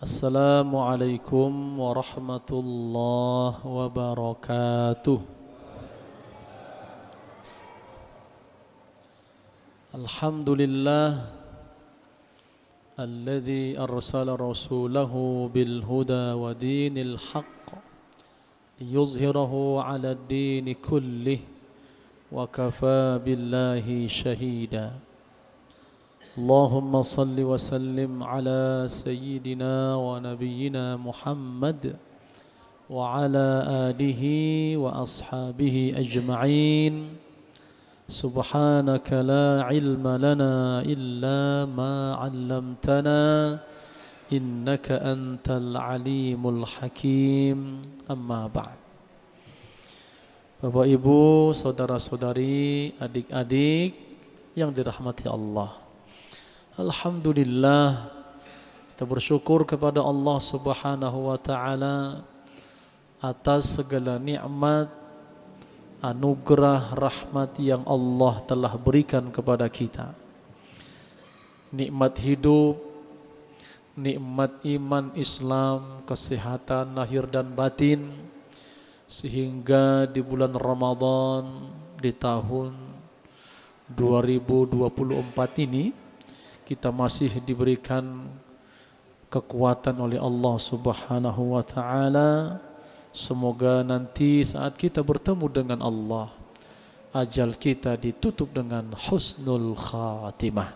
Assalamualaikum warahmatullahi wabarakatuh. Alhamdulillah alladzi arsala rasulahu bil huda wa dinil haqq liyuzhirahu 'ala ad-din kullih wa kafaa billahi shahida. Allahumma salli wa sallim ala sayyidina wa nabiyyina Muhammad wa ala alihi wa ashabihi ajma'in. Subhanaka la ilma lana illa ma 'allamtana innaka antal alimul hakim. Amma ba'd. Bapak Ibu, saudara-saudari, adik-adik yang dirahmati Allah, alhamdulillah, kita bersyukur kepada Allah Subhanahu wa ta'ala atas segala nikmat, anugerah, rahmat yang Allah telah berikan kepada kita. Nikmat hidup, nikmat iman Islam, kesehatan lahir dan batin, sehingga di bulan Ramadan di tahun 2024 ini kita masih diberikan kekuatan oleh Allah Subhanahu wa ta'ala. Semoga nanti saat kita bertemu dengan Allah, ajal kita ditutup dengan husnul khatimah.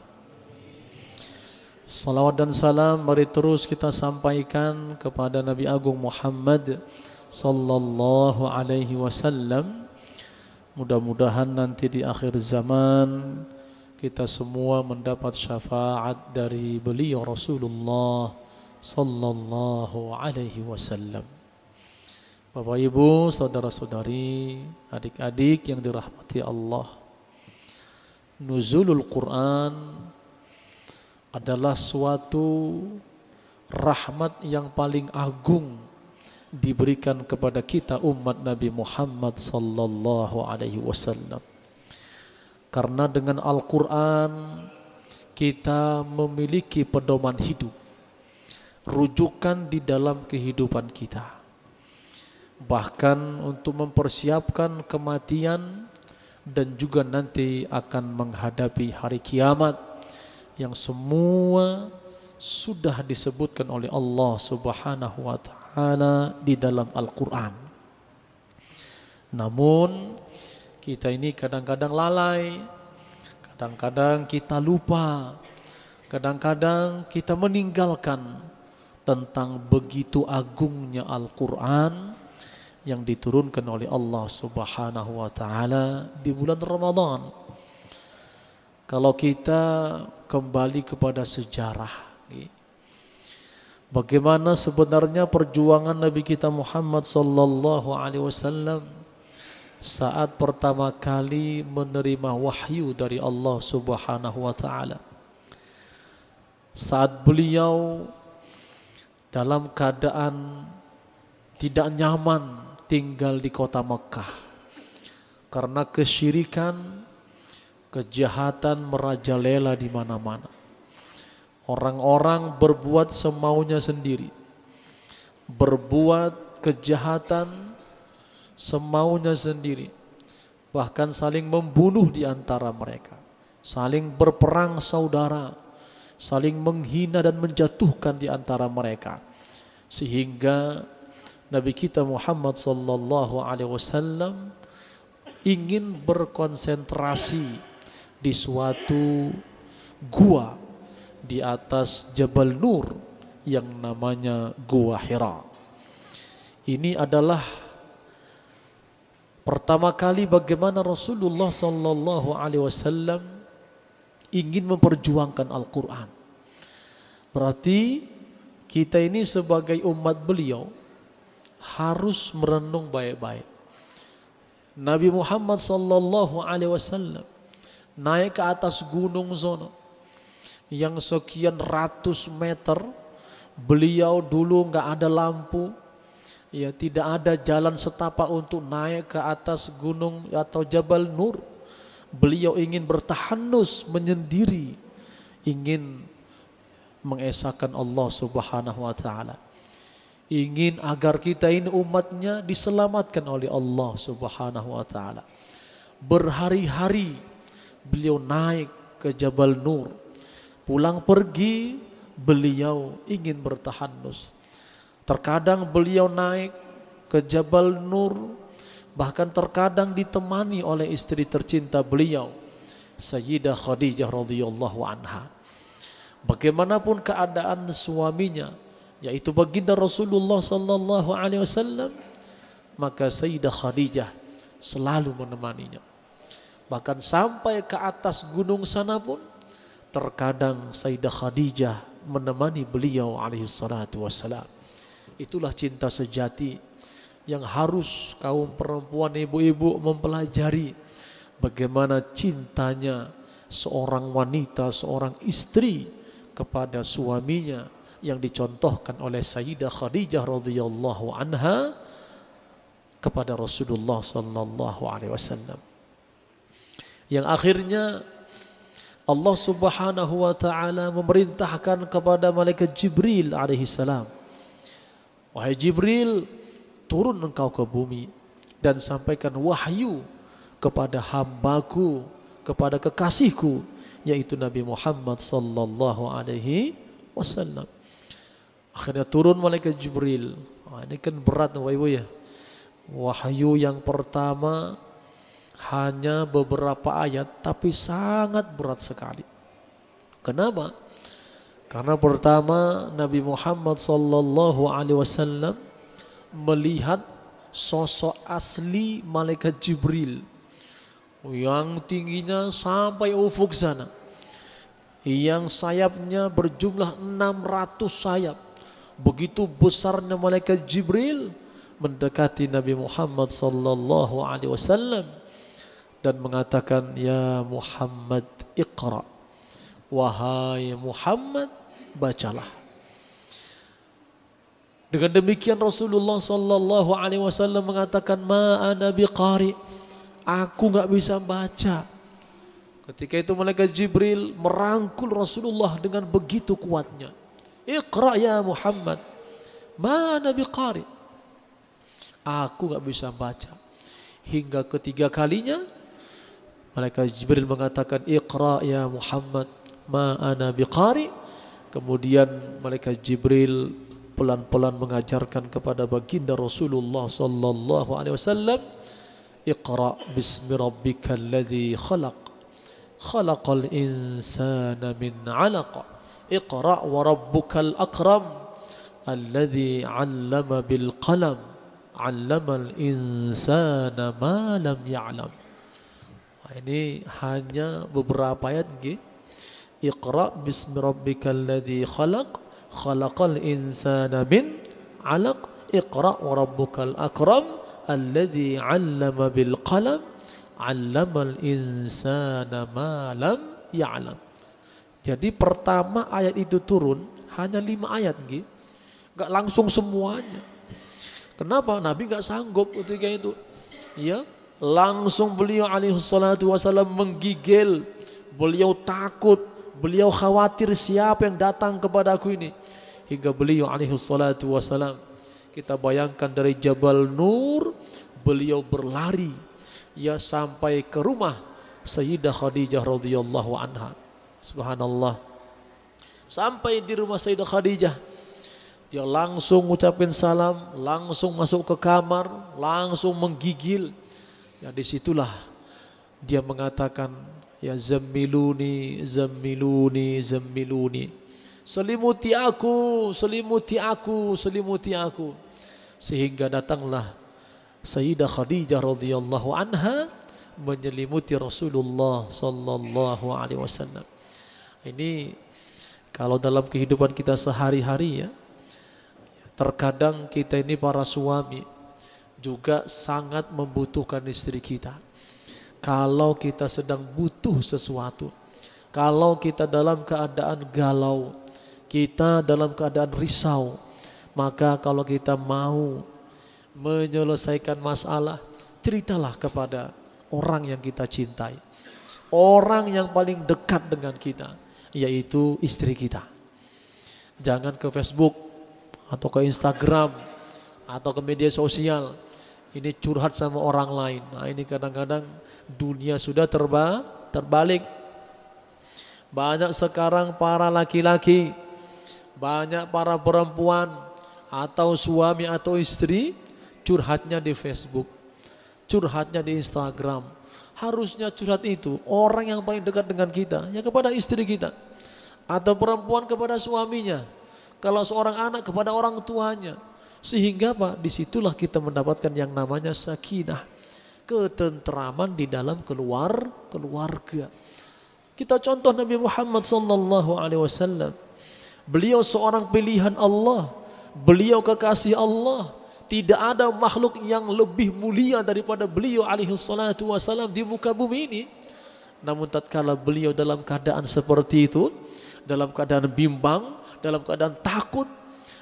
Salawat dan salam mari terus kita sampaikan kepada Nabi Agung Muhammad sallallahu alaihi wasallam. Mudah-mudahan nanti di akhir zaman kita semua mendapat syafaat dari beliau Rasulullah sallallahu alaihi wasallam. Bapak Ibu, saudara-saudari, adik-adik yang dirahmati Allah, nuzulul Quran adalah suatu rahmat yang paling agung diberikan kepada kita umat Nabi Muhammad sallallahu alaihi wasallam. Karena dengan Al-Quran kita memiliki pedoman hidup, rujukan di dalam kehidupan kita. Bahkan untuk mempersiapkan kematian dan juga nanti akan menghadapi hari kiamat yang semua sudah disebutkan oleh Allah Subhanahu wa ta'ala di dalam Al-Quran. Namun kita ini kadang-kadang lalai, kadang-kadang kita lupa, kadang-kadang kita meninggalkan tentang begitu agungnya Al-Quran yang diturunkan oleh Allah Subhanahu wa ta'ala di bulan Ramadan. Kalau kita kembali kepada sejarah, bagaimana sebenarnya perjuangan Nabi kita Muhammad sallallahu alaihi wasallam saat pertama kali menerima wahyu dari Allah Subhanahu wa ta'ala. Saat beliau dalam keadaan tidak nyaman tinggal di kota Mekah karena kesyirikan, kejahatan merajalela di mana-mana. Orang-orang berbuat semaunya sendiri, berbuat kejahatan semaunya sendiri, bahkan saling membunuh di antara mereka, saling berperang saudara, saling menghina dan menjatuhkan di antara mereka, sehingga Nabi kita Muhammad sallallahu alaihi wasallam ingin berkonsentrasi di suatu gua di atas Jabal Nur yang namanya Gua Hira. Ini adalah pertama kali bagaimana Rasulullah sallallahu alaihi wasallam ingin memperjuangkan Al-Quran. Berarti kita ini sebagai umat beliau harus merenung baik-baik. Nabi Muhammad sallallahu alaihi wasallam naik ke atas gunung sono yang sekian ratus meter. Beliau dulu nggak ada lampu, ya, tidak ada jalan setapak untuk naik ke atas gunung atau Jabal Nur. Beliau ingin bertahanus menyendiri, ingin mengesahkan Allah Subhanahu wa taala. Ingin agar kita ini umatnya diselamatkan oleh Allah Subhanahu wa taala. Berhari-hari beliau naik ke Jabal Nur. Pulang pergi beliau ingin bertahandus. Terkadang beliau naik ke Jabal Nur, bahkan terkadang ditemani oleh istri tercinta beliau, Sayyidah Khadijah radhiyallahu anha. Bagaimanapun keadaan suaminya, yaitu baginda Rasulullah sallallahu alaihi wasallam, maka Sayyidah Khadijah selalu menemaninya. Bahkan sampai ke atas gunung sana pun terkadang Sayyidah Khadijah menemani beliau alaihi salatu wassalam. Itulah cinta sejati yang harus kaum perempuan, ibu-ibu mempelajari bagaimana cintanya seorang wanita, seorang istri kepada suaminya yang dicontohkan oleh Sayyidah Khadijah radhiyallahu anha kepada Rasulullah sallallahu alaihi wasallam. Yang akhirnya Allah Subhanahu wa taala memerintahkan kepada malaikat Jibril alaihi salam, wahai Jibril, turun engkau ke bumi dan sampaikan wahyu kepada hambaku, kepada kekasihku, yaitu Nabi Muhammad sallallahu alaihi wasallam. Akhirnya turun malaikat Jibril. Ini kan berat ibu ya. Wahyu yang pertama hanya beberapa ayat, tapi sangat berat sekali. Kenapa? Karena pertama Nabi Muhammad sallallahu alaihi wasallam melihat sosok asli malaikat Jibril yang tingginya sampai ufuk sana, yang sayapnya berjumlah 600 sayap. Begitu besarnya malaikat Jibril mendekati Nabi Muhammad sallallahu alaihi wasallam dan mengatakan, ya Muhammad iqra, wahai Muhammad bacalah. Dengan demikian Rasulullah sallallahu alaihi wasallam mengatakan, ma ana biqari, aku enggak bisa baca. Ketika itu malaikat Jibril merangkul Rasulullah dengan begitu kuatnya. Iqra ya Muhammad, ma ana biqari, aku enggak bisa baca. Hingga ketiga kalinya malaikat Jibril mengatakan, iqra ya Muhammad, ma ana biqari. Kemudian malaikat Jibril pelan-pelan mengajarkan kepada baginda Rasulullah sallallahu alaihi wasallam, iqra bismi rabbikal ladzi khalaq, khalaqal insana min 'alaq, iqra wa rabbukal akram, alladzi 'allama bil qalam, 'allamal insana ma lam ya'lam. Ini hanya beberapa ayat nggih. Iqra bismi rabbikal ladzi khalaq, khalaqal insana min 'alaq, iqra wa rabbukal akram, alladzi 'allama bil qalam, 'allamal insana ma lam ya'lam. Jadi pertama ayat itu turun hanya 5 ayat nggih. Enggak langsung semuanya. Kenapa? Nabi enggak sanggup ketika itu. Ya, langsung beliau alaihi salatu wasallam menggigil. Beliau takut, beliau khawatir siapa yang datang kepada aku ini. Hingga beliau alaihi salatu wasallam, kita bayangkan dari Jabal Nur, beliau berlari ya sampai ke rumah Sayyidah Khadijah radhiyallahu anha. Subhanallah. Sampai di rumah Sayyidah Khadijah, dia langsung ngucapin salam, langsung masuk ke kamar, langsung menggigil. Ya disitulah dia mengatakan, ya zammiluni, zammiluni, zammiluni. Selimuti aku, selimuti aku, selimuti aku. Sehingga datanglah Sayyidah Khadijah radhiyallahu anha menyelimuti Rasulullah sallallahu alaihi wasallam. Ini kalau dalam kehidupan kita sehari-hari ya, terkadang kita ini para suami juga sangat membutuhkan istri kita. Kalau kita sedang butuh sesuatu, kalau kita dalam keadaan galau, kita dalam keadaan risau, maka kalau kita mau menyelesaikan masalah, ceritalah kepada orang yang kita cintai, orang yang paling dekat dengan kita, yaitu istri kita. Jangan ke Facebook atau ke Instagram atau ke media sosial. Ini curhat sama orang lain. Nah ini kadang-kadang dunia sudah terbalik. Banyak sekarang para laki-laki, banyak para perempuan atau suami atau istri curhatnya di Facebook, curhatnya di Instagram. Harusnya curhat itu orang yang paling dekat dengan kita, ya kepada istri kita. Atau perempuan kepada suaminya. Kalau seorang anak kepada orang tuanya. Sehingga Pak, disitulah kita mendapatkan yang namanya sakinah, ketentraman di dalam keluarga. Kita contoh Nabi Muhammad SAW. Beliau seorang pilihan Allah, beliau kekasih Allah. Tidak ada makhluk yang lebih mulia daripada beliau alaihissalatu di muka bumi ini. Namun tatkala beliau dalam keadaan seperti itu, dalam keadaan bimbang, dalam keadaan takut,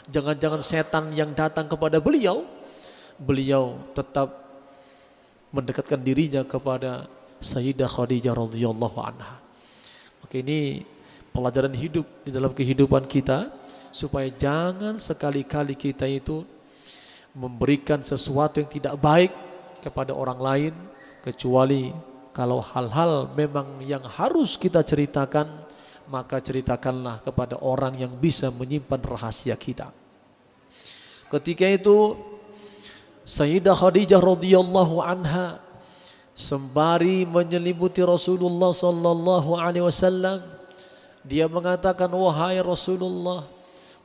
jangan-jangan setan yang datang kepada beliau, beliau tetap mendekatkan dirinya kepada Sayyidah Khadijah radhiyallahu anha. Oke, ini pelajaran hidup di dalam kehidupan kita, supaya jangan sekali-kali kita itu memberikan sesuatu yang tidak baik kepada orang lain, kecuali kalau hal-hal memang yang harus kita ceritakan, maka ceritakanlah kepada orang yang bisa menyimpan rahasia kita. Ketika itu Sayyidah Khadijah radhiyallahu anha sembari menyelimuti Rasulullah sallallahu alaihi wasallam, dia mengatakan, wahai Rasulullah,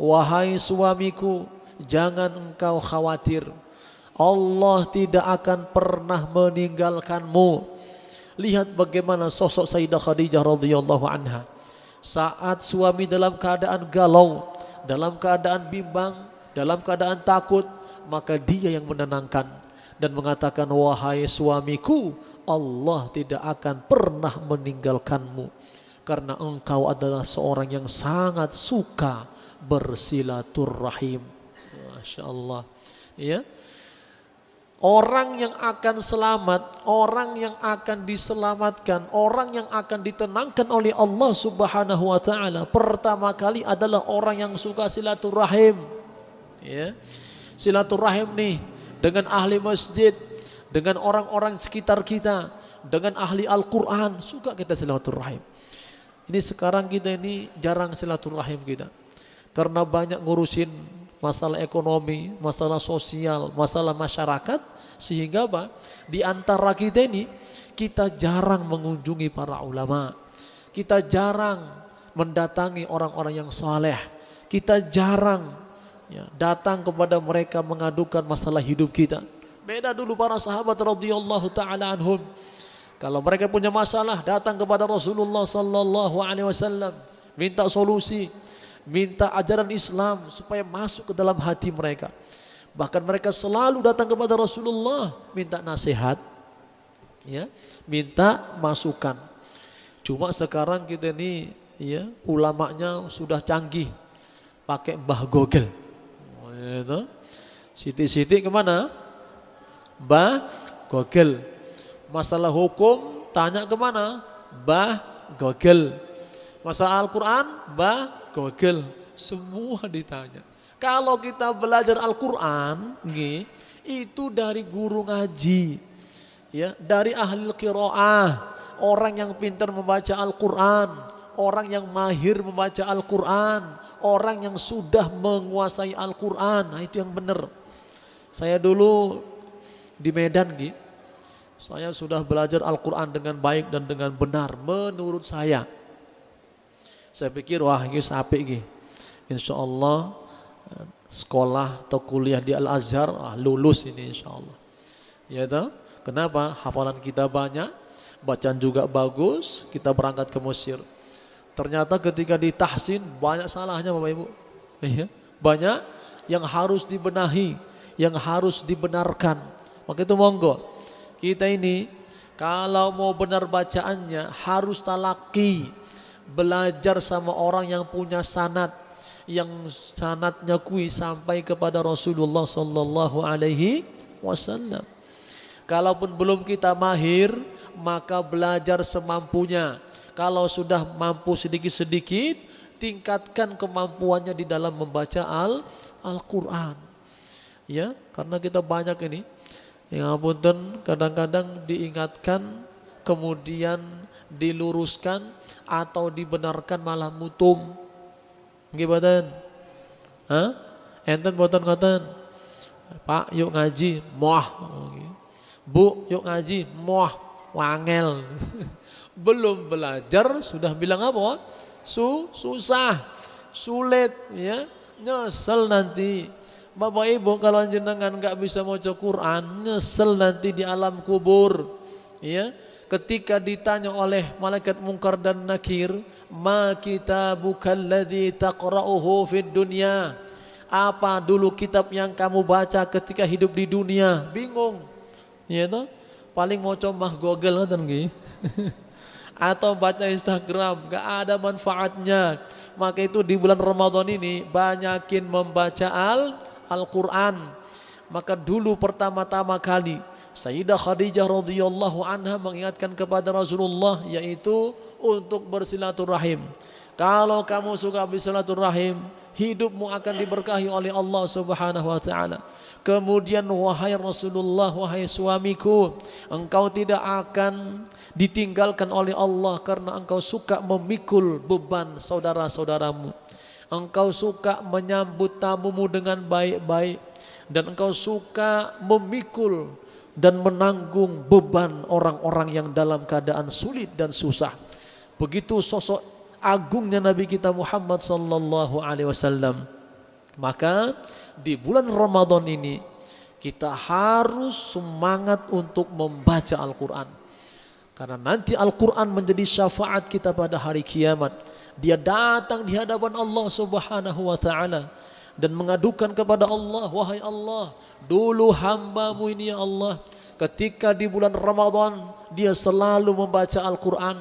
wahai suamiku, jangan engkau khawatir, Allah tidak akan pernah meninggalkanmu. Lihat bagaimana sosok Sayyidah Khadijah radhiyallahu anha. Saat suami dalam keadaan galau, dalam keadaan bimbang, dalam keadaan takut, maka dia yang menenangkan dan mengatakan, wahai suamiku, Allah tidak akan pernah meninggalkanmu, karena engkau adalah seorang yang sangat suka bersilaturrahim. Masya Allah. Ya. Orang yang akan selamat, orang yang akan diselamatkan, orang yang akan ditenangkan oleh Allah Subhanahu wa taala, pertama kali adalah orang yang suka silaturahim. Ya. Silaturahim nih dengan ahli masjid, dengan orang-orang sekitar kita, dengan ahli Al-Qur'an, suka kita silaturahim. Ini sekarang kita ini jarang silaturahim kita. Karena banyak ngurusin masalah ekonomi, masalah sosial, masalah masyarakat, sehingga Pak, di antara kita ini kita jarang mengunjungi para ulama, kita jarang mendatangi orang-orang yang saleh, kita jarang datang kepada mereka mengadukan masalah hidup kita. Beda dulu para sahabat radhiyallahu taala anhum, kalau mereka punya masalah datang kepada Rasulullah sallallahu alaihi wasallam, minta solusi, minta ajaran Islam supaya masuk ke dalam hati mereka. Bahkan mereka selalu datang kepada Rasulullah minta nasihat, ya, minta masukan. Cuma sekarang kita ini, ya, ulamanya sudah canggih, pakai Mbah Google. Gitu. Siti-siti kemana? Mbah Google. Masalah hukum tanya kemana? Mbah Google. Masalah Al-Quran, Mbah Google. Semua ditanya. Kalau kita belajar Al-Quran, itu dari guru ngaji, ya, dari ahli qiraah, orang yang pintar membaca Al-Quran, orang yang mahir membaca Al-Quran, orang yang sudah menguasai Al-Quran. Nah itu yang benar. Saya dulu di Medan, saya sudah belajar Al-Quran dengan baik dan dengan benar menurut saya. Saya pikir, wah ini sapi, insya Allah sekolah atau kuliah di Al-Azhar lulus ini insya Allah. Ya toh? Kenapa? Hafalan kita banyak, bacaan juga bagus, kita berangkat ke Mesir. Ternyata ketika ditahsin banyak salahnya Bapak Ibu. Banyak yang harus dibenahi, yang harus dibenarkan. Maka itu monggo, kita ini kalau mau benar bacaannya harus talaki, belajar sama orang yang punya sanad, yang sanadnya sampai kepada Rasulullah sallallahu alaihi wasallam. Kalaupun belum kita mahir, maka belajar semampunya. Kalau sudah mampu sedikit-sedikit, tingkatkan kemampuannya di dalam membaca Al-Quran. Ya, karena kita banyak ini, yang apunten kadang-kadang diingatkan, kemudian diluruskan atau dibenarkan malah mutung. Nggih boten? Hah? Enten boten ngoten? Pak, yuk ngaji, moh. Bu, yuk ngaji, moh, wangel. Belum belajar sudah bilang apa? Susah, sulit, ya, nyesel nanti. Bapak Ibu kalau jenengan nggak bisa maca Quran, nyesel nanti di alam kubur, ya. Ketika ditanya oleh malaikat Munkar dan Nakir, ma kitabukal ladzi taqra'uhu fid dunya? Apa dulu kitab yang kamu baca ketika hidup di dunia? Bingung. Ya toh? Paling maca mah Google ngoten nggih. Atau baca Instagram, gak ada manfaatnya. Maka itu di bulan Ramadan ini banyakin membaca Al-Quran. Maka dulu pertama-tama kali Sayyidah Khadijah radhiyallahu anha mengingatkan kepada Rasulullah, yaitu untuk bersilaturahim. Kalau kamu suka bersilaturahim, hidupmu akan diberkahi oleh Allah Subhanahu wa taala. Kemudian wahai Rasulullah, wahai suamiku, engkau tidak akan ditinggalkan oleh Allah karena engkau suka memikul beban saudara-saudaramu. Engkau suka menyambut tamumu dengan baik-baik, dan engkau suka memikul dan menanggung beban orang-orang yang dalam keadaan sulit dan susah. Begitu sosok agungnya Nabi kita Muhammad sallallahu alaihi wasallam. Maka di bulan Ramadan ini kita harus semangat untuk membaca Al-Quran. Karena nanti Al-Quran menjadi syafaat kita pada hari kiamat. Dia datang di hadapan Allah Subhanahu wa ta'ala dan mengadukan kepada Allah, wahai Allah, dulu hambamu ini ya Allah, ketika di bulan Ramadan dia selalu membaca Al-Quran.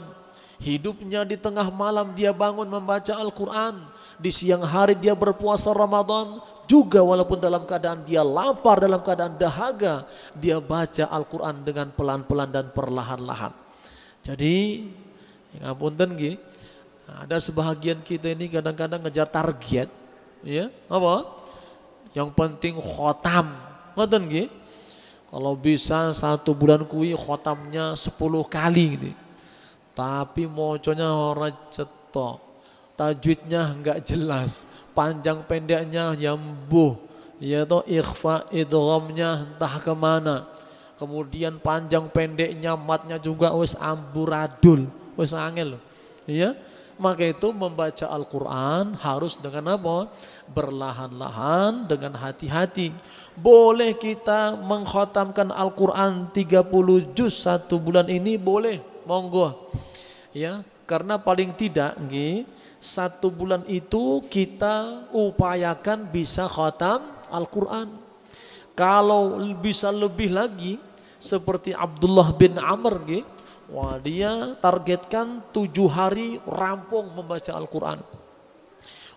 Hidupnya di tengah malam dia bangun membaca Al-Quran. Di siang hari dia berpuasa Ramadan. Juga walaupun dalam keadaan dia lapar, dalam keadaan dahaga, dia baca Al-Quran dengan pelan-pelan dan perlahan-lahan. Jadi, ngapunten nggih, ada sebahagian kita ini kadang-kadang ngejar target, ya, apa? Yang penting khotam, ngoten nggih. Kalau bisa 1 bulan kuwi khotamnya 10 kali gitu. Tapi moconya ora cetok, tajwidnya enggak jelas, panjang pendeknya yambuh, ya toh ikhfa idghamnya entah kemana. Kemudian panjang pendeknya matnya juga wis amburadul, wis angel. Ya, maka itu membaca Al-Quran harus dengan apa? Berlahan-lahan, dengan hati-hati. Boleh kita mengkhatamkan Al-Quran 30 juz 1 bulan ini, boleh, monggo. Ya, karena paling tidak nggih, 1 bulan itu kita upayakan bisa khatam Al-Quran. Kalau bisa lebih lagi seperti Abdullah bin Amr nggih, wah dia targetkan 7 hari rampung membaca Al-Quran.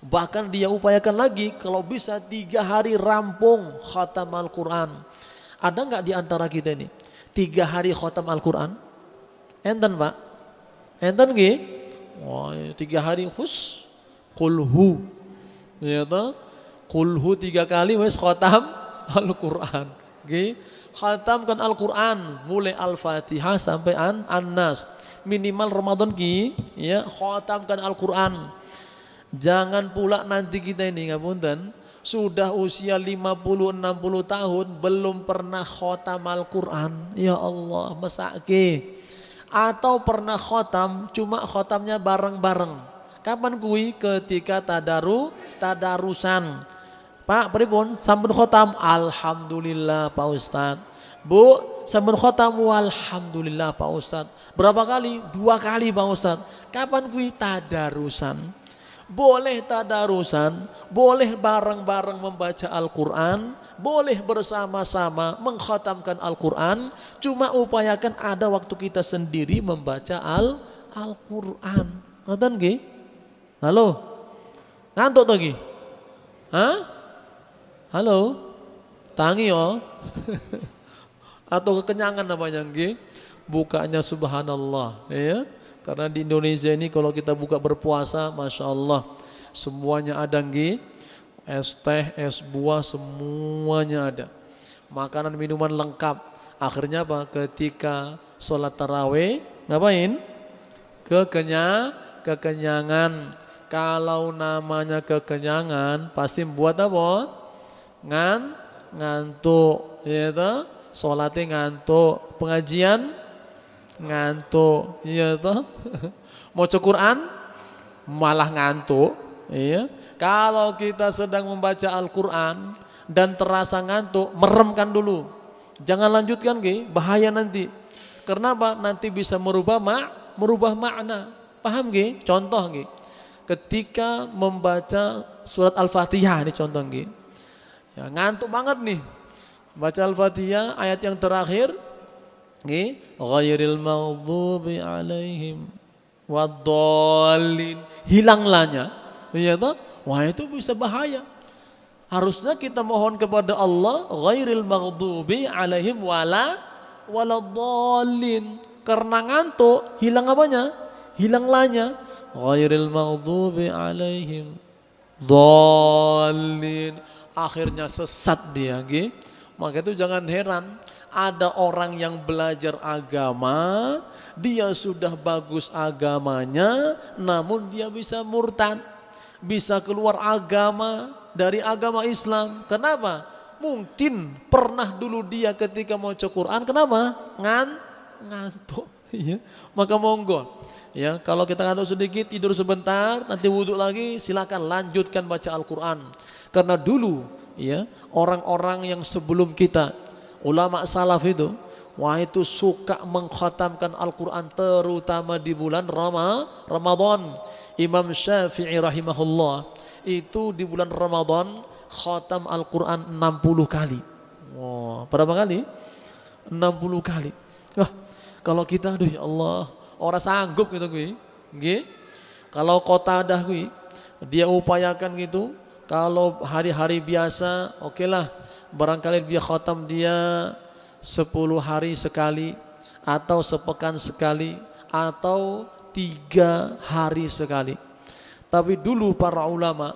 Bahkan dia upayakan lagi kalau bisa 3 hari rampung khatam Al-Quran. Ada nggak di antara kita ini 3 hari khatam Al-Quran? Enten Pak? Enten nggih? Wah, 3 hari khusus kulhu. Ya toh? Kulhu 3 kali wis khatam Al-Quran. Nggih. Khatamkan Al-Quran mulai Al-Fatihah sampai An-Nas. Minimal Ramadan ki, ya, khatamkan Al-Quran. Jangan pula nanti kita ini ngapunten sudah usia 50-60 tahun belum pernah khatam Al-Quran. Ya Allah, mesake. Atau pernah khatam, cuma khatamnya bareng-bareng. Kapan kuwi? Ketika tadarusan. Pak, pripun? Sampun khatam? Alhamdulillah Pak Ustad. Bu, sampun khatam? Alhamdulillah Pak Ustad. Berapa kali? 2 kali Pak Ustad. Kapan kuwi? Tadarusan. Boleh tadarusan, boleh bareng-bareng membaca Al-Quran, boleh bersama-sama mengkhatamkan Al-Quran. Cuma upayakan ada waktu kita sendiri membaca Al-Quran. Ngoten nggih? Halo? Ngantuk to nggih? Hah? Halo? Tangi yo. Atau kekenyangan namanya nggih? Bukanya subhanallah, ya. Karena di Indonesia ini kalau kita buka berpuasa, Masya Allah, semuanya ada nggih. Es teh, es buah semuanya ada. Makanan minuman lengkap. Akhirnya apa? Ketika sholat tarawih ngapain? Kekenyangan. Kalau namanya kekenyangan pasti membuat apa? Ngantuk, ya toh? Sholatnya ngantuk, pengajian ngantuk, ya toh? Mau Quran malah ngantuk, iya. Kalau kita sedang membaca Al-Quran dan terasa ngantuk, meremkan dulu. Jangan lanjutkan, bahaya nanti. Karena apa? Nanti bisa merubah makna. Paham, Contoh, ketika membaca surat Al-Fatihah, ini contoh, ya, ngantuk banget nih. Baca Al-Fatihah ayat yang terakhir, ghairil maghdubi alaihim waddallin. Hilang lanya. Ya toh? Wah, itu bisa bahaya. Harusnya kita mohon kepada Allah ghairil maghdubi alaihim waladdallin. Karena ngantuk, hilang apanya? Hilang lanya. Ghairil maghdubi alaihim dhallin. Akhirnya sesat dia, Maka itu jangan heran ada orang yang belajar agama, dia sudah bagus agamanya, namun dia bisa murtad, bisa keluar agama dari agama Islam. Kenapa? Mungkin pernah dulu dia ketika mau baca Quran, kenapa? Ngantuk. Ya. Maka monggo, ya, kalau kita ngantuk sedikit, tidur sebentar, nanti wudhu lagi, silakan lanjutkan baca Al-Quran. Karena dulu, ya, orang-orang yang sebelum kita, ulama salaf itu, wah itu suka mengkhatamkan Al-Quran terutama di bulan Ramadan. Imam Syafi'i rahimahullah itu di bulan Ramadan khatam Al-Quran 60 kali. Wah, berapa kali? 60 kali. Wah, kalau kita, aduh ya Allah, orang sanggup gitu Kalau Qatadah dia upayakan gitu. Kalau hari-hari biasa, okelah, barangkali dia khatam dia 10 hari sekali, atau sepekan sekali, atau 3 hari sekali. Tapi dulu para ulama,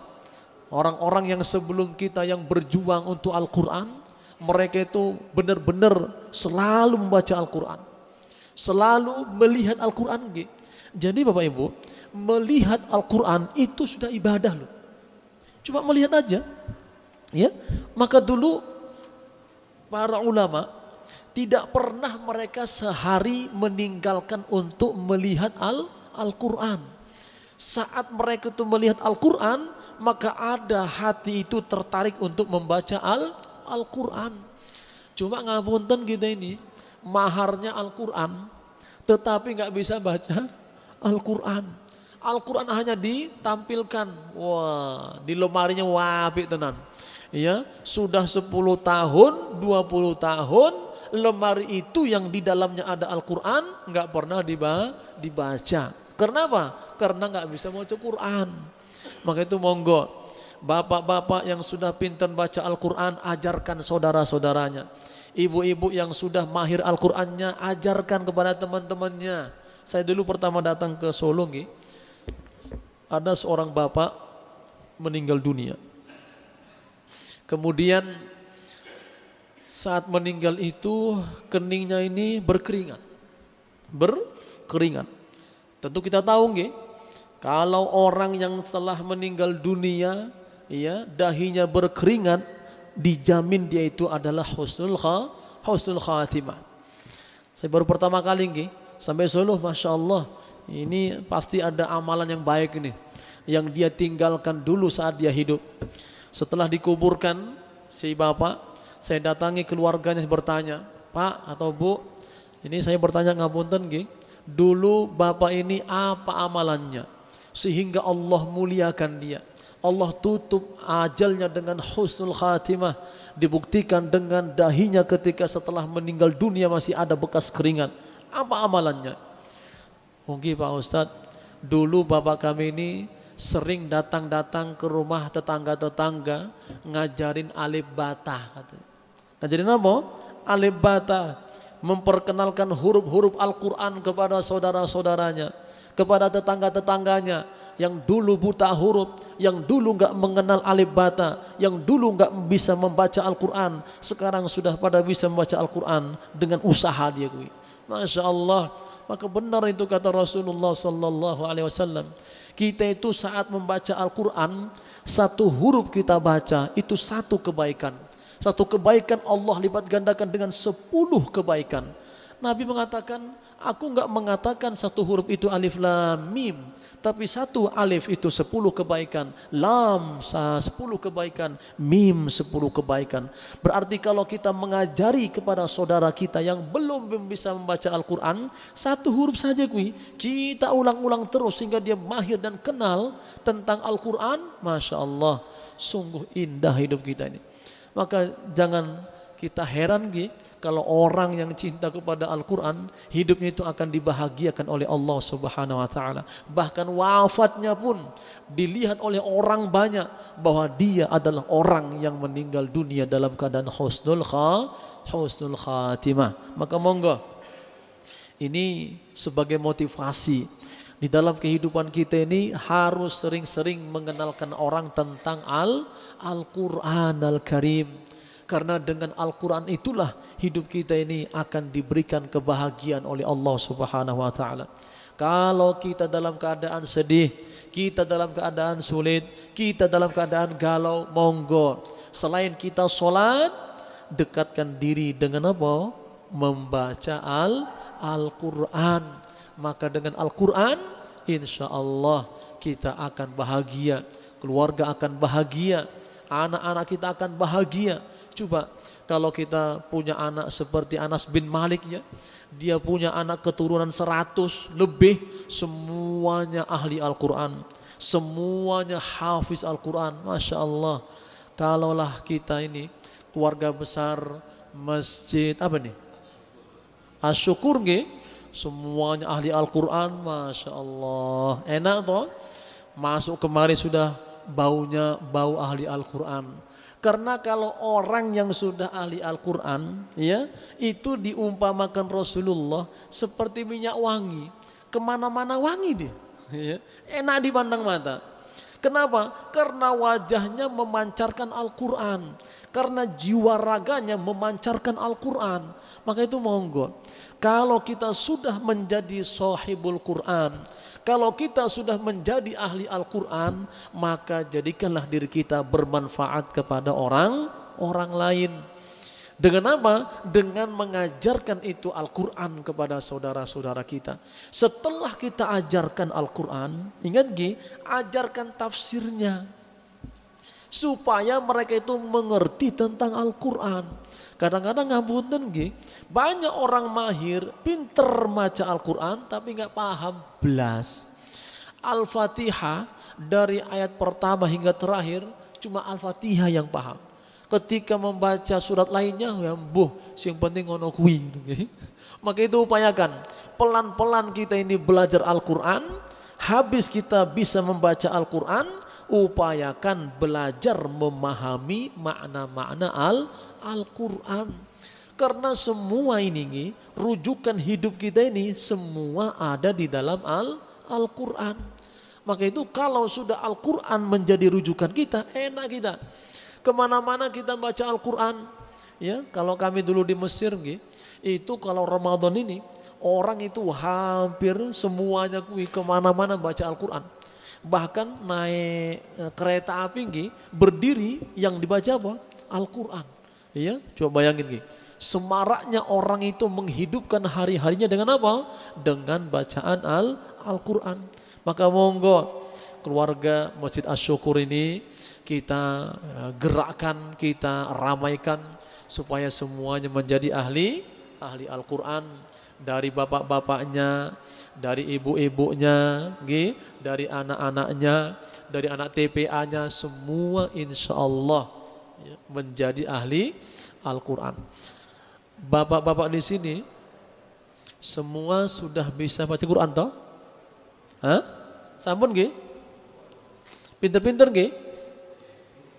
orang-orang yang sebelum kita yang berjuang untuk Al-Quran, mereka itu benar-benar selalu membaca Al-Quran, selalu melihat Al-Quran. Jadi Bapak Ibu, melihat Al-Quran itu sudah ibadah loh. Cuma melihat aja, ya. Maka dulu para ulama tidak pernah mereka sehari meninggalkan untuk melihat Al-Quran. Saat mereka itu melihat Al-Quran, maka ada hati itu tertarik untuk membaca Al-Quran. Cuma ngapunten kita ini maharnya Al-Quran, tetapi nggak bisa baca Al-Quran. Al-Quran hanya ditampilkan, wah, di lemarinya wapi tenan. Ya, sudah 10 tahun, 20 tahun, lemari itu yang di dalamnya ada Al-Quran nggak pernah dibaca. Kenapa? Karena nggak bisa baca Quran. Maka itu monggo, bapak-bapak yang sudah pintar baca Al-Quran, ajarkan saudara-saudaranya. Ibu-ibu yang sudah mahir Al-Qurannya, ajarkan kepada teman-temannya. Saya dulu pertama datang ke Solo, ada seorang bapak meninggal dunia. Kemudian saat meninggal itu keningnya ini berkeringat. Tentu kita tahu kalau orang yang setelah meninggal dunia, ya, dahinya berkeringat, dijamin dia itu adalah husnul khatimah. Saya baru pertama kali sampai Solo, Masya Allah, ini pasti ada amalan yang baik ini yang dia tinggalkan dulu saat dia hidup. Setelah dikuburkan si bapak, saya datangi keluarganya bertanya, Pak atau Bu, ini saya bertanya ngapunten dulu bapak ini apa amalannya sehingga Allah muliakan dia, Allah tutup ajalnya dengan husnul khatimah, dibuktikan dengan dahinya ketika setelah meninggal dunia masih ada bekas keringat. Apa amalannya? Mungkin Pak Ustadz, dulu bapak kami ini sering datang ke rumah tetangga-tetangga ngajarin alif bata. Ngajarin apa? Alif bata, memperkenalkan huruf-huruf Al-Quran kepada saudara-saudaranya, kepada tetangga-tetangganya. yang dulu buta huruf, yang dulu nggak mengenal alif bata, yang dulu nggak bisa membaca Al-Quran, sekarang sudah pada bisa membaca Al-Quran dengan usaha dia. Masya Allah. Maka benar itu kata Rasulullah Sallallahu Alaihi Wasallam. Kita itu saat membaca Al-Quran, satu huruf kita baca itu satu kebaikan. Satu kebaikan Allah lipat gandakan dengan 10 kebaikan. Nabi mengatakan, aku enggak mengatakan satu huruf itu alif lam mim, tapi satu alif itu 10 kebaikan, lam 10 kebaikan, mim 10 kebaikan. Berarti kalau kita mengajari kepada saudara kita yang belum bisa membaca Al-Quran, satu huruf saja kita ulang-ulang terus sehingga dia mahir dan kenal tentang Al-Quran. Masya Allah, sungguh indah hidup kita ini. Maka jangan kita heran kalau orang yang cinta kepada Al-Quran, hidupnya itu akan dibahagiakan oleh Allah Subhanahu Wa Taala. Bahkan wafatnya pun dilihat oleh orang banyak bahwa dia adalah orang yang meninggal dunia dalam keadaan husnul khatimah. Maka monggo, ini sebagai motivasi di dalam kehidupan kita ini harus sering-sering mengenalkan orang tentang Al-Quran Al-Karim. Karena dengan Al-Quran itulah hidup kita ini akan diberikan kebahagiaan oleh Allah Subhanahu Wa Taala. Kalau kita dalam keadaan sedih, kita dalam keadaan sulit, kita dalam keadaan galau, monggo selain kita sholat, dekatkan diri dengan apa? Membaca Al-Quran. Maka dengan Al-Quran insya Allah kita akan bahagia, keluarga akan bahagia, anak-anak kita akan bahagia. Coba kalau kita punya anak seperti Anas bin Malik ya, dia punya anak keturunan 100 lebih, semuanya ahli Al-Quran, semuanya hafiz Al-Quran. Masya Allah. Kalaulah kita ini keluarga besar masjid apa nih? Asyukur nggih, semuanya ahli Al-Quran. Masya Allah, enak toh. Masuk kemari sudah baunya bau ahli Al-Quran. Karena kalau orang yang sudah ahli Al-Quran ya, itu diumpamakan Rasulullah seperti minyak wangi, kemana-mana wangi dia ya. Enak dipandang mata. Kenapa? Karena wajahnya memancarkan Al-Quran, karena jiwa raganya memancarkan Al-Quran. Maka itu monggo, kalau kita sudah menjadi sahibul Quran, kalau kita sudah menjadi ahli Al-Quran, maka jadikanlah diri kita bermanfaat kepada orang lain. Dengan apa? Dengan mengajarkan itu Al-Quran kepada saudara-saudara kita. Setelah kita ajarkan Al-Quran, ingat ajarkan tafsirnya. Supaya mereka itu mengerti tentang Al-Quran. Kadang-kadang ngapunten banyak orang mahir, pinter maca Al-Quran tapi nggak paham belas. Al-Fatihah dari ayat pertama hingga terakhir cuma Al-Fatihah yang paham. Ketika membaca surat lainnya ya yang penting ngono kuwi. Maka itu upayakan pelan-pelan kita ini belajar Al-Quran. Habis kita bisa membaca Al-Quran, upayakan belajar memahami makna-makna Al-Quran. Karena semua ini rujukan hidup kita ini semua ada di dalam Al-Quran. Maka itu kalau sudah Al-Quran menjadi rujukan kita, enak kita. Kemana-mana kita baca Al-Quran. Ya, kalau kami dulu di Mesir itu kalau Ramadan ini orang itu hampir semuanya kemana-mana baca Al-Quran. Bahkan naik kereta api berdiri yang dibaca apa? Al-Quran. Ya, coba bayangin semaraknya orang itu menghidupkan hari-harinya dengan apa? Dengan bacaan Al-Quran. Maka monggo keluarga Masjid Asy-Syukur ini kita gerakkan, kita ramaikan supaya semuanya menjadi ahli Al-Quran. Dari bapak-bapaknya, dari ibu-ibunya, dari anak-anaknya, dari anak TPA-nya, semua insya Allah menjadi ahli Al-Quran. Bapak-bapak di sini semua sudah bisa baca Quran toh? Hah? Sampun pinter-pinter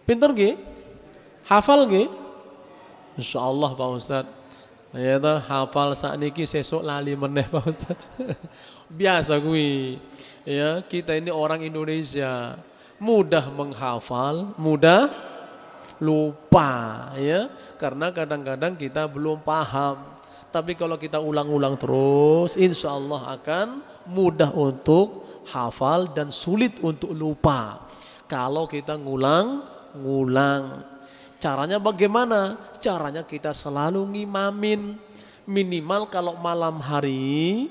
pinter hafal insya Allah Pak Ustadz. Ya toh, hafal sakniki sesuk lali meneh Pak Ustaz. Biasa kuwi. Ya, kita ini orang Indonesia, mudah menghafal, mudah lupa ya. Karena kadang-kadang kita belum paham. Tapi kalau kita ulang-ulang terus, insya Allah akan mudah untuk hafal dan sulit untuk lupa. Kalau kita ngulang-ngulang. Caranya bagaimana? Caranya kita selalu ngimamin. Minimal kalau malam hari,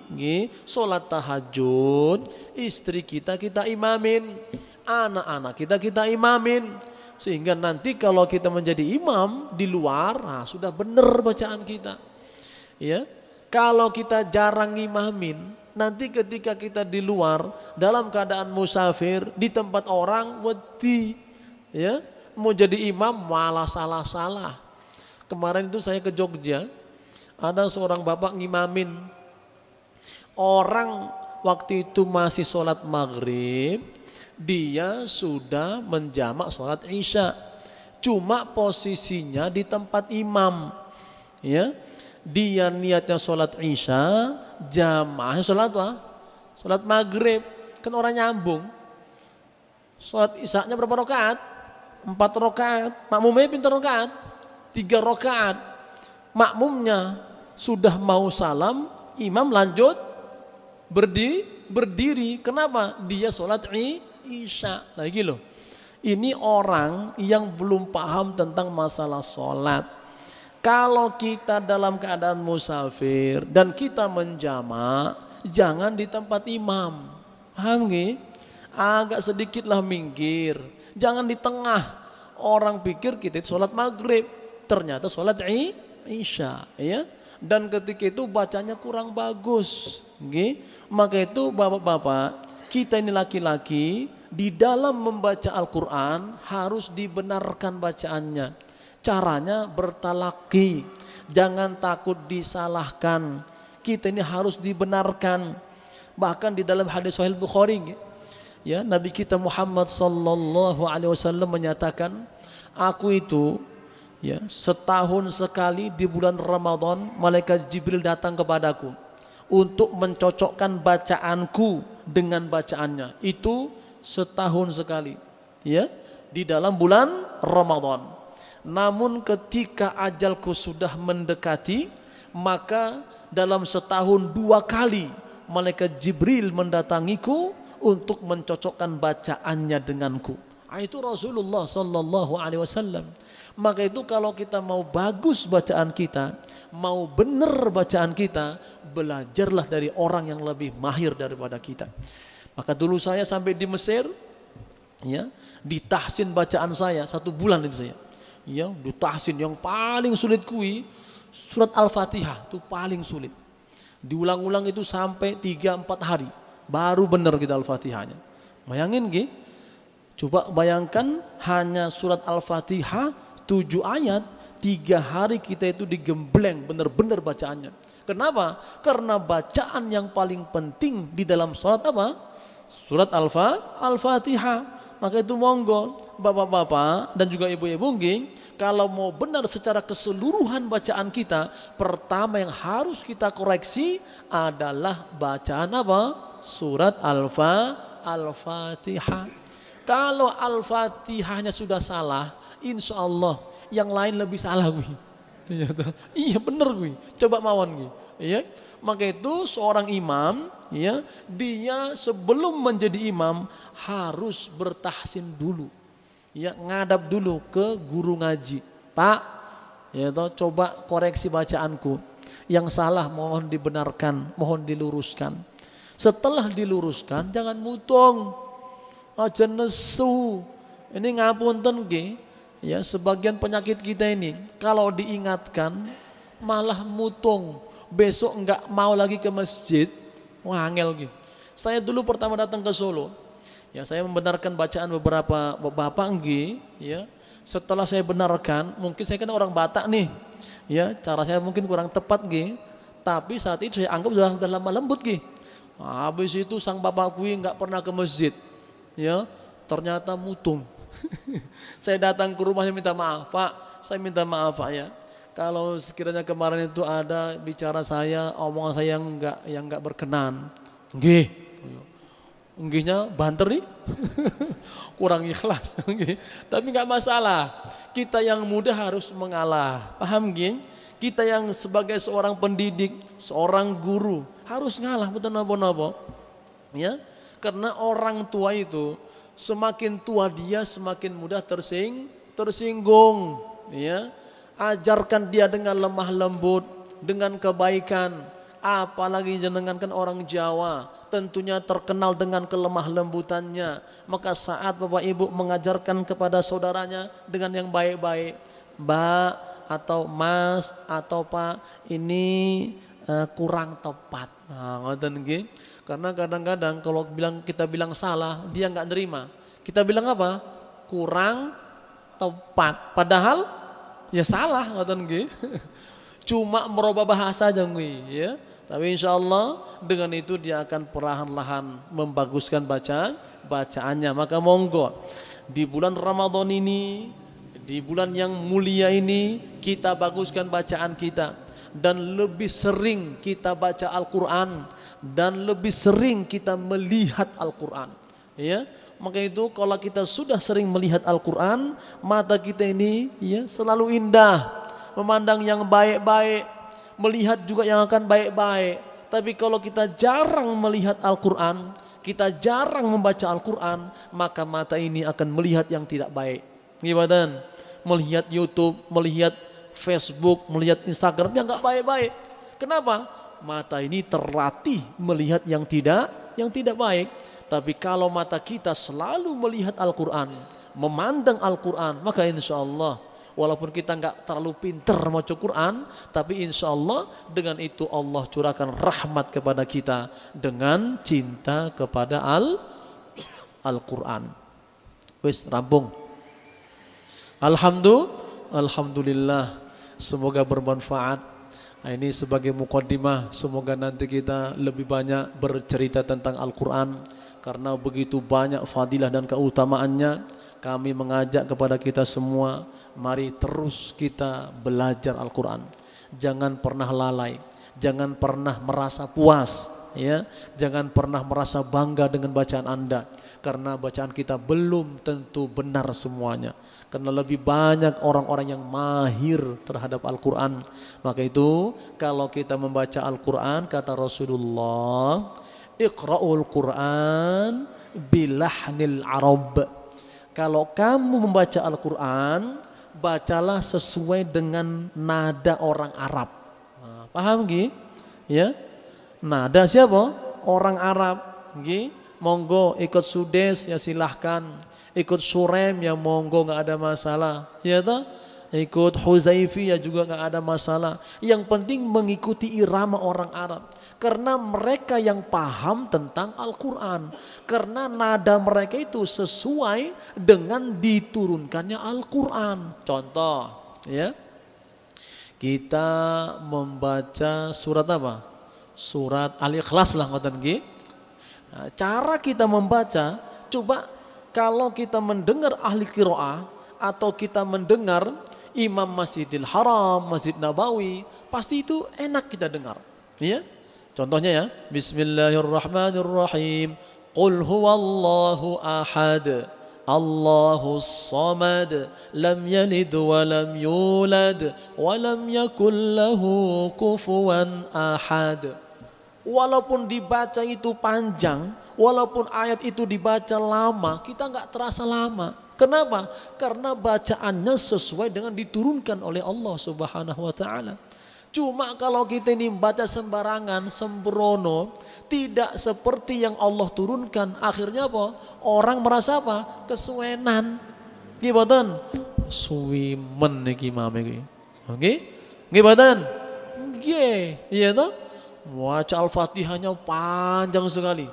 sholat tahajud, istri kita imamin, anak-anak kita imamin. Sehingga nanti kalau kita menjadi imam di luar, nah sudah benar bacaan kita. Ya, kalau kita jarang ngimamin, nanti ketika kita di luar dalam keadaan musafir di tempat orang wedi, ya mau jadi imam malah salah-salah. Kemarin itu saya ke Jogja, ada seorang bapak ngimamin orang waktu itu masih sholat maghrib, dia sudah menjamak sholat isya, cuma posisinya di tempat imam, ya. Dia niatnya sholat isya, jamaahnya sholat apa? Sholat maghrib, kan orang nyambung. Sholat isyanya berapa rakaat? 4 rakaat. Makmumnya pintar rakaat? 3 rakaat. Makmumnya sudah mau salam, imam lanjut berdiri. Kenapa? Dia sholat isya. Lagi loh. Ini orang yang belum paham tentang masalah sholat. Kalau kita dalam keadaan musafir dan kita menjamak, jangan di tempat imam. Paham nggih? Agak sedikitlah minggir. Jangan di tengah. Orang pikir kita sholat maghrib, ternyata sholat isya, ya. Dan ketika itu bacanya kurang bagus. Nggih? Maka itu bapak-bapak, kita ini laki-laki di dalam membaca Al-Quran harus dibenarkan bacaannya. Caranya bertalaki, jangan takut disalahkan. Kita ini harus dibenarkan. Bahkan di dalam hadis Sahih Bukhari, ya, Nabi kita Muhammad sallallahu alaihi wasallam menyatakan, aku itu, ya, setahun sekali di bulan Ramadan malaikat Jibril datang kepadaku untuk mencocokkan bacaanku dengan bacaannya. Itu setahun sekali, ya, di dalam bulan Ramadan. Namun ketika ajalku sudah mendekati, maka dalam setahun 2 kali malaikat Jibril mendatangiku untuk mencocokkan bacaannya denganku. Itu Rasulullah sallallahu alaihi wasallam. Maka itu kalau kita mau bagus bacaan kita, mau benar bacaan kita, belajarlah dari orang yang lebih mahir daripada kita. Maka dulu saya sampai di Mesir, ya, ditahsin bacaan saya 1 bulan itu saya. Ya, ditahsin yang paling sulit kui surat Al-Fatihah, itu paling sulit. Diulang-ulang itu sampai 3-4 hari baru benar kita Al-Fatihahnya. Bayangin nggih? Coba bayangkan hanya surat Al-Fatihah 7 ayat, 3 hari kita itu digembleng benar-benar bacaannya. Kenapa? Karena bacaan yang paling penting di dalam surat apa? Surat Al-Fatihah. Maka itu monggo bapak-bapak dan juga ibu-ibu nggih, kalau mau benar secara keseluruhan bacaan kita, pertama yang harus kita koreksi adalah bacaan apa? Surat Al-Fatihah. Kalau Al-Fatihahnya sudah salah, insya Allah yang lain lebih salah gue. Iya bener gue. Coba mawon gue. Iya. Maka itu seorang imam, ya, dia sebelum menjadi imam harus bertahsin dulu, ya, ngadap dulu ke guru ngaji. Pak, ya toh, coba koreksi bacaanku, yang salah mohon dibenarkan, mohon diluruskan. Setelah diluruskan jangan mutung, aja nesu. Ini ngapunten nggih, ya, sebagian penyakit kita ini kalau diingatkan malah mutung. Besok enggak mau lagi ke masjid, wangel gitu. Saya dulu pertama datang ke Solo, ya, saya membenarkan bacaan beberapa bapak nggih, ya. Setelah saya benarkan, mungkin saya kan orang Batak nih, ya, cara saya mungkin kurang tepat nggih, tapi saat itu saya anggap sudah lama lembut nggih. Habis itu sang bapak kui enggak pernah ke masjid, ya, ternyata mutung. Saya datang ke rumahnya minta maaf, Pak, saya minta maaf Pak, ya. kalau sekiranya kemarin itu ada bicara saya, omongan saya yang enggak berkenan. Nggih. Nggihnya banter nih. Kurang ikhlas. Tapi enggak masalah. Kita yang muda harus mengalah. Paham nggih? Kita yang sebagai seorang pendidik, seorang guru harus ngalah betul napa-napa. Ya. Karena orang tua itu semakin tua dia semakin mudah tersinggung, ya. Ajarkan dia dengan lemah lembut, dengan kebaikan. Apalagi jenengan kan orang Jawa, tentunya terkenal dengan kelemah lembutannya. Maka saat Bapak Ibu mengajarkan kepada saudaranya dengan yang baik-baik, Mbak atau Mas atau Pak, ini kurang tepat. Nah, ngoten nggih. Karena kadang-kadang kalau kita bilang salah, dia nggak nerima. Kita bilang apa? Kurang tepat. Padahal ya salah, ngoten nggih. Cuma merubah bahasa aja nggih, ya. Tapi insya Allah dengan itu dia akan perlahan-lahan membaguskan bacaannya. Maka monggo di bulan Ramadan ini, di bulan yang mulia ini, kita baguskan bacaan kita dan lebih sering kita baca Al-Quran dan lebih sering kita melihat Al-Quran, ya. Maka itu kalau kita sudah sering melihat Al-Quran, mata kita ini ya selalu indah, memandang yang baik-baik, melihat juga yang akan baik-baik. Tapi kalau kita jarang melihat Al-Quran, kita jarang membaca Al-Quran, maka mata ini akan melihat yang tidak baik. Gimana? Melihat YouTube, melihat Facebook, melihat Instagram yang nggak baik-baik. Kenapa? Mata ini terlatih melihat yang tidak baik. Tapi kalau mata kita selalu melihat Al-Quran, memandang Al-Quran, maka insya Allah walaupun kita nggak terlalu pintar baca Quran, tapi insya Allah dengan itu Allah curahkan rahmat kepada kita dengan cinta kepada Al-Quran. Wis rampung. Alhamdulillah, semoga bermanfaat. Nah, ini sebagai mukaddimah, semoga nanti kita lebih banyak bercerita tentang Al-Quran. Karena begitu banyak fadilah dan keutamaannya, kami mengajak kepada kita semua, mari terus kita belajar Al-Quran. Jangan pernah lalai, jangan pernah merasa puas, ya. Jangan pernah merasa bangga dengan bacaan Anda, karena bacaan kita belum tentu benar semuanya. Karena lebih banyak orang-orang yang mahir terhadap Al-Quran. Maka itu kalau kita membaca Al-Quran, kata Rasulullah, Iqra'ul Quran bilahnil Arab. Kalau kamu membaca Al-Quran, bacalah sesuai dengan nada orang Arab. Nah, paham gih? Ya, nada siapa? Orang Arab. Gih? Monggo ikut Sudes ya silahkan, ikut Surem ya monggo, nggak ada masalah. Ya toh? Ikut Huzaifi ya juga nggak ada masalah. Yang penting mengikuti irama orang Arab. Karena mereka yang paham tentang Al-Quran. Karena nada mereka itu sesuai dengan diturunkannya Al-Quran. Contoh, ya, kita membaca surat apa? Surat Al-Ikhlas lah ngoten nggih. Nah, cara kita membaca, coba kalau kita mendengar ahli qiraah atau kita mendengar Imam Masjidil Haram, Masjid Nabawi, pasti itu enak kita dengar, ya. Contohnya ya, Bismillahirrahmanirrahim. Qul huwallahu ahad, Allahus samad, lam yalid wa lam yulad, wa lam yakul lahu kufuwan ahad. Walaupun dibaca itu panjang, walaupun ayat itu dibaca lama, kita nggak terasa lama. Kenapa? Karena bacaannya sesuai dengan diturunkan oleh Allah Subhanahu wa taala. Cuma kalau kita ini baca sembarangan, sembrono, tidak seperti yang Allah turunkan, akhirnya apa? Orang merasa apa? Kesuwenan. Gimana? Suwimen iki mame iki. Oke? Gimana? Nggih, iya toh? Baca Al-Fatihahnya panjang sekali.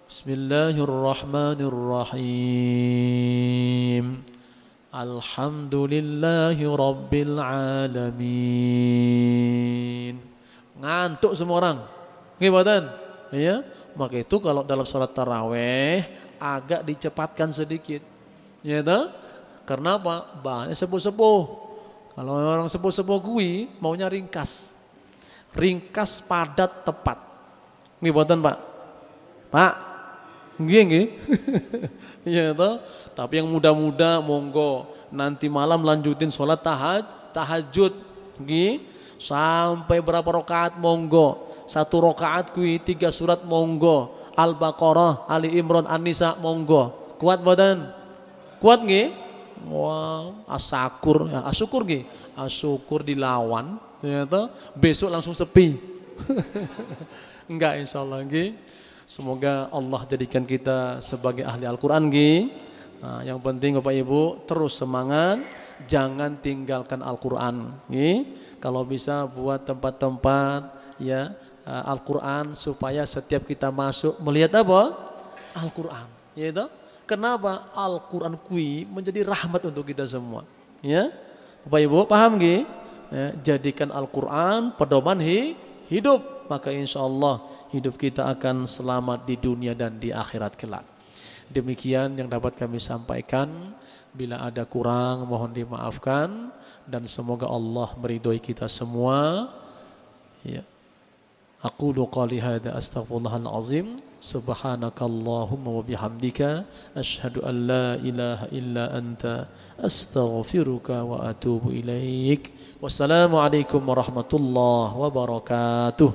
Bismillahirrahmanirrahim. Alhamdulillahi Rabbil Alamin. Ngantuk semua orang. Gimana? Ya, maka itu kalau dalam sholat taraweh agak dicepatkan sedikit. Ya toh? Karena apa? Banyak sepuh-sepuh. Kalau orang sepuh-sepuh kui maunya ringkas. Ringkas, padat, tepat. Nggih boten, Pak? Pak? Nggih, nggih. Iya toh. Tapi yang muda-muda monggo nanti malam lanjutin sholat tahajud. Nggih. Sampai berapa rakaat monggo. 1 rakaat kui 3 surat monggo. Al-Baqarah, Ali Imran, An-Nisa monggo. Kuat boten? Kuat nggih? Wow, asyukur ya, asyukur nggih. Asyukur dilawan ya toh. Besok langsung sepi. Enggak, insyaallah nggih. Semoga Allah jadikan kita sebagai ahli Al-Qur'an nggih. Nah, yang penting Bapak Ibu terus semangat, jangan tinggalkan Al-Qur'an nggih. Kalau bisa buat tempat-tempat ya Al-Qur'an supaya setiap kita masuk melihat apa? Al-Qur'an. Ya toh? Kenapa Al-Qur'an kui menjadi rahmat untuk kita semua? Ya. Bapak Ibu paham nggih? Ya, jadikan Al-Qur'an pedoman hidup, maka insyaallah hidup kita akan selamat di dunia dan di akhirat kelak. Demikian yang dapat kami sampaikan. Bila ada kurang mohon dimaafkan dan semoga Allah meridhoi kita semua. Ya. Aqulu qali hadza astaghfirullahal azim. Subhanakallahumma wa bihamdika asyhadu an la ilaha illa anta astaghfiruka wa atubu ilaik. Wassalamualaikum warahmatullahi wabarakatuh.